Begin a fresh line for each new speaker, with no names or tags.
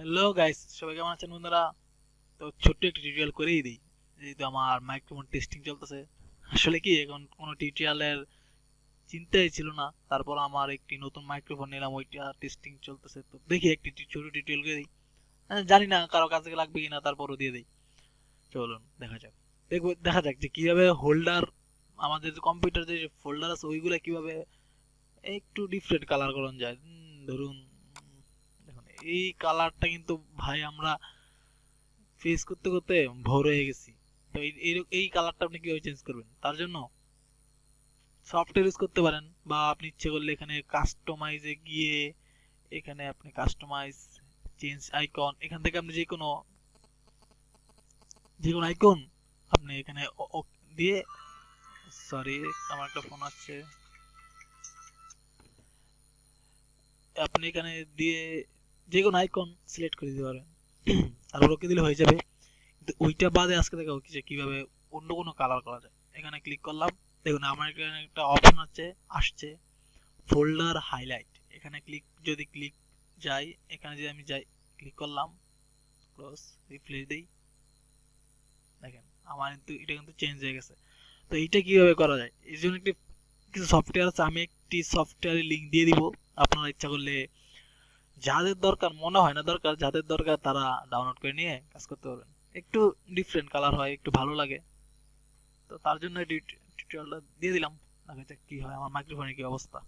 Hello guys, সবাই কেমন আছেন বন্ধুরা? তো ছোট্ট একটা টিউটোরিয়াল করেই দিই। যেহেতু আমার মাইক্রোফোন টেস্টিং চলতেছে, আসলে কি এখন কোনো টিউটোরিয়ালের চিন্তাই ছিল না। তারপর আমার একটি নতুন মাইক্রোফোন নিলাম, ওইটা টেস্টিং চলতেছে। তো দেখি একটি ছোট টিউটোরিয়াল করে দিই। জানি না কারো কাজে লাগবে কিনা, তারপরও দিয়ে দিই। চলুন দেখা যাক। দেখা যাক যে কিভাবে হোল্ডার, আমাদের কম্পিউটার যে ফোল্ডার আছে ওইগুলা কিভাবে একটু ডিফারেন্ট কালার করা যায়। ধরুন, দেখুন এই কালারটা কিন্তু ভাই আমরা ফেস করতে করতে ভোর হয়ে গেছি। তো এই কালারটা আপনি কিভাবে চেঞ্জ করবেন? তার জন্য সফটওয়্যার ইউজ করতে পারেন, বা আপনি ইচ্ছে করলে এখানে কাস্টমাইজে গিয়ে এখানে আপনি কাস্টমাইজ চেঞ্জ আইকন, এখান থেকে আপনি যে কোনো আইকন আপনি এখানে দিয়ে, সরি আমার একটা ফোন আসছে, আপনি এখানে দিয়ে যে কোনো আইকন সিলেক্ট করে দিতে পারেন। তারপর ওকে দিলে হয়ে যাবে। কিন্তু ওইটা বাদে আজকে দেখাবো কিভাবে অন্য কোনো কালার করা যায়। এখানে ক্লিক করলাম, দেখুন আমার এখানে একটা অপশন আসছে ফোল্ডার হাইলাইট। এখানে ক্লিক যাই, এখানে যদি আমি যাই, ক্লিক করলাম, ক্লোজ, রিফ্রেশ দেই, দেখেন আমার কিন্তু এটা কিন্তু চেঞ্জ হয়ে গেছে। তো এইটা কিভাবে করা যায়, এর জন্য কিছু সফটওয়্যার আছে, আমি একটি সফটওয়্যারের লিঙ্ক দিয়ে দিব। আপনারা ইচ্ছা করলে যাদের দরকার, মনে হয় না দরকার, যাদের দরকার তারা ডাউনলোড করে নিয়ে কাজ করতে পারবেন। একটু ডিফারেন্ট কালার হয়, একটু ভালো লাগে। তো তার জন্য টিউটোরিয়ালটা দিয়ে দিলাম। দেখা যাক কি হয়, আমার মাইক্রোফোনের কি অবস্থা।